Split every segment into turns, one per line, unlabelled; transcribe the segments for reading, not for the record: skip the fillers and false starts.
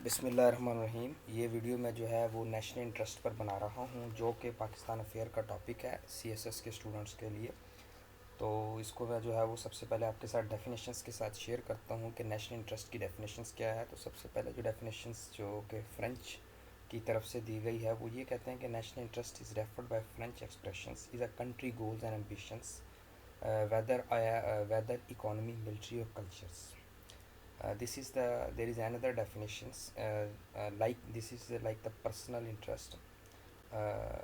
بسم اللہ الرحمن الرحیم۔ یہ ویڈیو میں جو ہے وہ نیشنل انٹرسٹ پر بنا رہا ہوں، جو کہ پاکستان افیئر کا ٹاپک ہے سی ایس ایس کے اسٹوڈنٹس کے لیے۔ تو اس کو میں جو ہے وہ سب سے پہلے آپ کے ساتھ ڈیفینیشنس کے ساتھ شیئر کرتا ہوں کہ نیشنل انٹرسٹ کی ڈیفینیشنس کیا ہے۔ تو سب سے پہلے جو ڈیفینیشنس جو کہ فرینچ کی طرف سے دی گئی ہے وہ یہ کہتے ہیں کہ national interest is referred by French expressions is a country goals and ambitions weather economy military اور cultures. This is there is another definitions like this is like the personal interest. uh,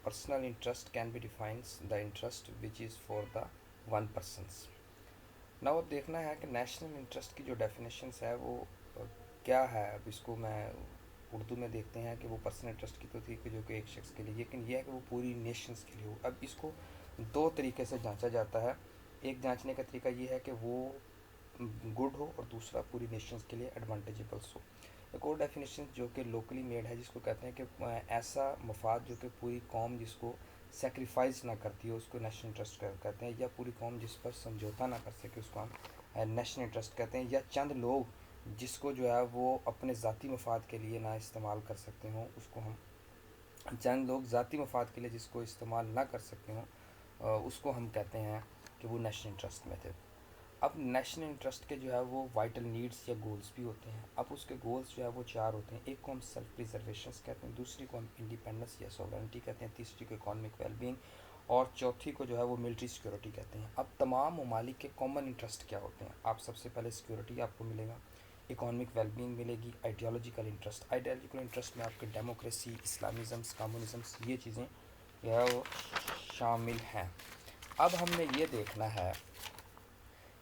Personal interest can be defined the interest which is for the one persons. Now اب دیکھنا ہے کہ national interest کی جو definitions ہے وہ کیا ہے۔ اب اس کو میں اردو میں دیکھتے ہیں کہ وہ پرسنل انٹرسٹ کی تو تھی کہ جو کہ ایک شخص کے لیے، لیکن یہ ہے کہ وہ پوری نیشنز کے لیے ہو۔ اب اس کو دو طریقے سے جانچا جاتا ہے۔ ایک جانچنے کا طریقہ یہ ہے کہ وہ گڈ ہو، اور دوسرا پوری نیشنز کے لیے ایڈوانٹیجبلس ہو۔ ایک اور ڈیفینیشن جو کہ لوکلی میڈ ہے، جس کو کہتے ہیں کہ ایسا مفاد جو کہ پوری قوم جس کو سیکریفائز نہ کرتی ہو، اس کو نیشنل انٹرسٹ کہتے ہیں، یا پوری قوم جس پر سمجھوتا نہ کر سکے اس کو ہم نیشنل انٹرسٹ کہتے ہیں، یا چند لوگ جس کو جو ہے وہ اپنے ذاتی مفاد کے لیے نہ استعمال کر سکتے ہوں، اس کو ہم چند لوگ ذاتی مفاد کے لیے جس کو استعمال نہ کر سکتے ہوں اس کو ہم کہتے ہیں کہ وہ نیشنل انٹرسٹ میں تھے۔ اب نیشنل انٹرسٹ کے جو ہے وہ وائٹل نیڈس یا گولز بھی ہوتے ہیں۔ اب اس کے گولز جو ہے وہ چار ہوتے ہیں۔ ایک کو ہم سیلف پریزرویشنس کہتے ہیں، دوسری کو ہم انڈیپینڈنس یا سوورنٹی کہتے ہیں، تیسری کو اکانومک ویل بینگ، اور چوتھی کو جو ہے وہ ملٹری سیکورٹی کہتے ہیں۔ اب تمام ممالک کے کامن انٹرسٹ کیا ہوتے ہیں؟ آپ سب سے پہلے سیکورٹی آپ کو ملے گا، اکانومک ویل بینگ ملے گی، آئیڈیالوجیکل انٹرسٹ میں آپ کے ڈیموکریسی، اسلامزمس، کمیونزمس، یہ چیزیں جو ہے وہ شامل ہیں۔ اب ہم نے یہ دیکھنا ہے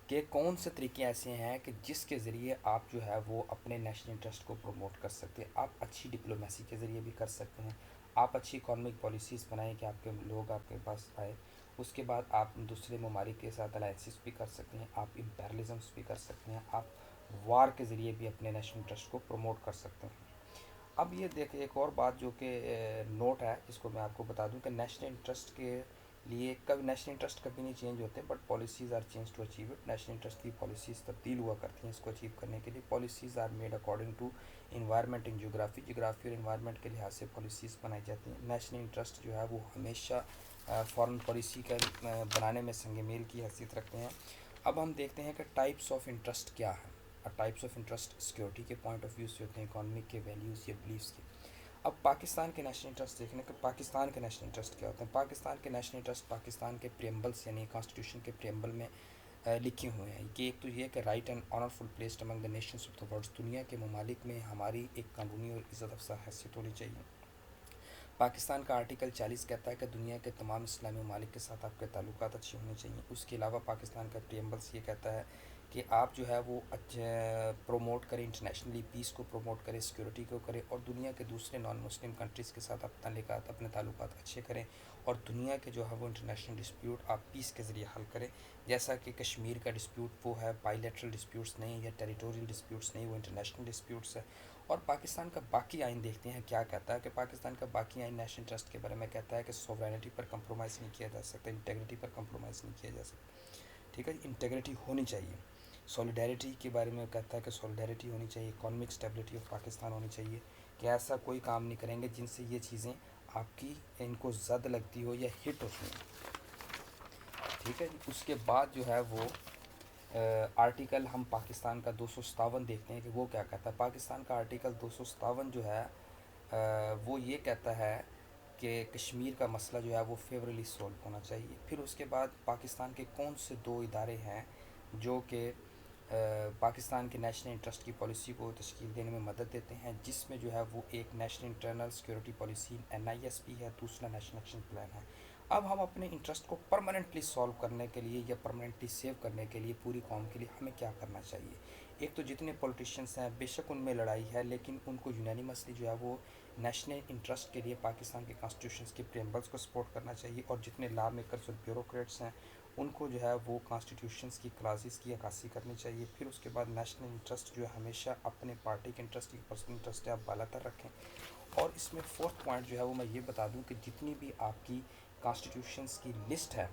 کہ کون سے طریقے ایسے ہیں کہ جس کے ذریعے آپ جو ہے وہ اپنے نیشنل انٹرسٹ کو پروموٹ کر سکتے ہیں۔ آپ اچھی ڈپلومیسی کے ذریعے بھی کر سکتے ہیں، آپ اچھی اکانومک پالیسیز بنائیں کہ آپ کے لوگ آپ کے پاس آئے۔ اس کے بعد آپ دوسرے ممالک کے ساتھ الائنسز بھی کر سکتے ہیں، آپ امپیرلزمس بھی کر سکتے ہیں، آپ وار کے ذریعے بھی اپنے نیشنل انٹرسٹ کو پروموٹ کر سکتے ہیں۔ اب یہ دیکھیں ایک اور بات جو کہ نوٹ ہے، جس کو میں آپ کو بتا دوں کہ نیشنل انٹرسٹ کے لیے کبھی نیشنل انٹرسٹ کبھی نہیں چینج ہوتے، but policies are change to achieve it. National interest کی پالیسیز تبدیل ہوا کرتی ہیں اس کو اچیو کرنے کے لیے۔ Policies are made according to environment ان جغرافی اور انوائرمنٹ کے لحاظ سے پالیسیز بنائی جاتی ہیں۔ نیشنل انٹرسٹ جو ہے وہ ہمیشہ فارن پالیسی کا بنانے میں سنگ میل کی حیثیت رکھتے ہیں۔ اب ہم دیکھتے ہیں کہ ٹائپس آف انٹرسٹ کیا ہے۔ ٹائپس آف انٹرسٹ سیکورٹی کے پوائنٹ آف ویو سے ہوتے ہیں، اکانومک کے، ویلیوز یا بلیفس کے۔ اب پاکستان کے نیشنل انٹرسٹ دیکھنے کہ پاکستان کے نیشنل انٹرسٹ کیا ہوتے ہیں۔ پاکستان کے نیشنل انٹرسٹ پاکستان کے پریمبلس یعنی کانسٹیٹیوشن کے پریمبل میں لکھے ہوئے ہیں کہ ایک تو یہ کہ right and honourful placed among the nations of the world, دنیا کے ممالک میں ہماری ایک قانونی اور عزت افزا حیثیت ہونی چاہیے۔ پاکستان کا آرٹیکل 40 کہتا ہے کہ دنیا کے تمام اسلامی ممالک کے ساتھ آپ کے تعلقات اچھے ہونے چاہیے۔ اس کے علاوہ پاکستان کا پریمبلس یہ کہتا ہے کہ آپ جو ہے وہ پروموٹ کریں انٹرنیشنلی پیس کو، پروموٹ کریں سیکورٹی کو کریں، اور دنیا کے دوسرے نان مسلم کنٹریز کے ساتھ اپنے تعلقات اچھے کریں، اور دنیا کے جو ہے وہ انٹرنیشنل ڈسپیوٹ آپ پیس کے ذریعے حل کریں۔ جیسا کہ کشمیر کا ڈسپیوٹ وہ ہے بائی لیٹرل ڈسپیوٹس نہیں، یا ٹیریٹوریل ڈسپیوٹس نہیں، وہ انٹرنیشنل ڈسپیوٹس ہے۔ اور پاکستان کا باقی آئین دیکھتے ہیں کیا کہتا ہے کہ پاکستان کا باقی آئین نیشنل انٹرسٹ کے بارے میں کہتا ہے کہ سوورینٹی پر کمپرومائز نہیں کیا جا سکتا، انٹیگریٹی پر کمپرومائز نہیں کیا جا سکتا، ٹھیک ہے، انٹیگریٹی ہونی چاہیے۔ سولیڈیرٹی کے بارے میں کہتا ہے کہ سولیڈیرٹی ہونی چاہیے، اکانومک اسٹیبلٹی آف پاکستان ہونی چاہیے، کہ ایسا کوئی کام نہیں کریں گے جن سے یہ چیزیں آپ کی ان کو زد لگتی ہو یا ہٹ ہوتی ہیں، ٹھیک ہے جی۔ اس کے بعد جو ہے وہ آرٹیکل ہم پاکستان کا 257 دیکھتے ہیں کہ وہ کیا کہتا ہے۔ پاکستان کا آرٹیکل 257 جو ہے وہ یہ کہتا ہے کہ کشمیر کا مسئلہ جو ہے وہ فیورلی سولو ہونا چاہیے۔ پھر اس کے بعد پاکستان کے کون سے دو ادارے ہیں جو کہ پاکستان کے نیشنل انٹرسٹ کی پالیسی کو تشکیل دینے میں مدد دیتے ہیں، جس میں جو ہے وہ ایک national internal security policy NISP ہے، دوسرا نیشنل ایکشن پلان ہے۔ اب ہم اپنے انٹرسٹ کو پرماننٹلی سولو کرنے کے لیے یا پرماننٹلی سیو کرنے کے لیے پوری قوم کے لیے ہمیں کیا کرنا چاہیے؟ ایک تو جتنے پولیٹیشینس ہیں بے شک ان میں لڑائی ہے، لیکن ان کو یونینیمسلی جو ہے وہ نیشنل انٹرسٹ کے لیے پاکستان کے کانسٹیٹیوشنس کے پریمبلس کو سپورٹ کرنا چاہیے، اور جتنے لا میکرز اور بیوروکریٹس ہیں ان کو جو ہے وہ کانسٹیٹیوشنس کی کلازز کی عکاسی کرنی چاہیے۔ پھر اس کے بعد نیشنل انٹرسٹ جو ہے ہمیشہ اپنے پارٹی کے انٹرسٹ کی پرسنل انٹرسٹ ہے آپ بالا تر رکھیں۔ اور اس میں فورتھ پوائنٹ جو ہے وہ میں یہ بتا دوں کہ جتنی بھی آپ کی کانسٹیٹیوشنس کی لسٹ ہے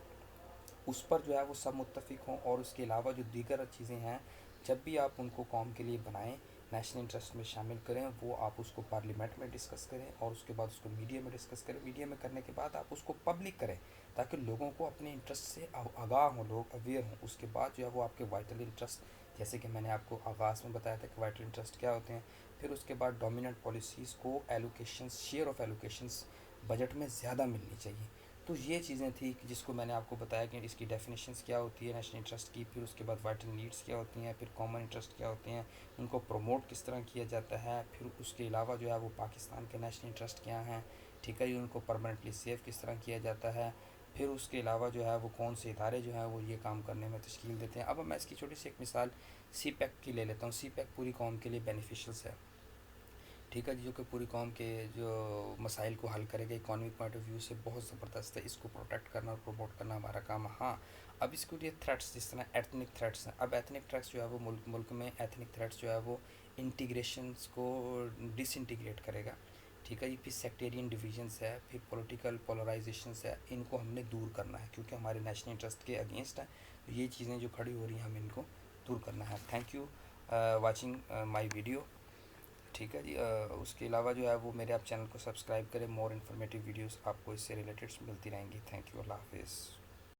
اس پر جو ہے وہ سب متفق ہوں، اور اس کے علاوہ جو دیگر چیزیں ہیں جب بھی آپ ان کو قوم کے لیے بنائیں نیشنل انٹرسٹ میں شامل کریں، وہ آپ اس کو پارلیمنٹ میں ڈسکس کریں اور اس کے بعد اس کو میڈیا میں ڈسکس کریں، میڈیا میں کرنے کے بعد آپ اس کو پبلک کریں تاکہ لوگوں کو اپنے انٹرسٹ سے آگاہ ہوں، لوگ اویئر ہوں. اس کے بعد جو ہے وہ آپ کے وائٹل انٹرسٹ، جیسے کہ میں نے آپ کو آغاز میں بتایا تھا کہ وائٹل انٹرسٹ کیا ہوتے ہیں، پھر اس کے بعد ڈومیننٹ پالیسیز کو ایلوکیشنس، شیئر آف ایلوکیشنس بجٹ میں زیادہ ملنی چاہیے. تو یہ چیزیں تھیں جس کو میں نے آپ کو بتایا کہ اس کی ڈیفینیشنس کیا ہوتی ہے نیشنل انٹرسٹ کی، پھر اس کے بعد وائٹل نیڈس کیا ہوتی ہیں، پھر کامن انٹرسٹ کیا ہوتے ہیں، ان کو پروموٹ کس طرح کیا جاتا ہے، پھر اس کے علاوہ جو ہے وہ پاکستان کے نیشنل انٹرسٹ کیا ہیں، ٹھیک ہے جی، ان کو پرماننٹلی سیف کس طرح کیا جاتا ہے، پھر اس کے علاوہ جو ہے وہ کون سے ادارے جو ہیں وہ یہ کام کرنے میں تشکیل دیتے ہیں. اب میں اس کی چھوٹی سی ایک مثال سی پیک کی لے لیتا ہوں. سی پیک پوری قوم کے لیے بینیفیشلس ہے، ٹھیک ہے جی، جو کہ پوری قوم کے جو مسائل کو حل کرے گا اکانومک پوائنٹ آف ویو سے بہت زبردست ہے. اس کو پروٹیکٹ کرنا اور پروموٹ کرنا ہمارا کام ہے. ہاں، اب اس کے لیے تھریٹس جس طرح ایتھنک تھریٹس ہیں، اب ایتھنک تھریٹس جو ہے وہ ملک میں ایتھنک تھریٹس جو ہے وہ انٹیگریشنس کو ڈس انٹیگریٹ کرے گا، ٹھیک ہے جی. پھر سیکٹیرین ڈویژنس ہے، پھر پولیٹیکل پولرائزیشنس ہے، ان کو ہم نے دور کرنا ہے کیونکہ ہمارے نیشنل انٹرسٹ کے اگینسٹ ہیں. تو یہ چیزیں جو کھڑی ہو رہی ہیں ہمیں ان کو دور کرنا ہے. Thank you watching my video, ٹھیک ہے جی. اس کے علاوہ جو ہے وہ میرے آپ چینل کو سبسکرائب کریں، مور انفارمیٹیو ویڈیوز آپ کو اس سے ریلیٹڈ ملتی رہیں گی. تھینک یو، اللہ حافظ.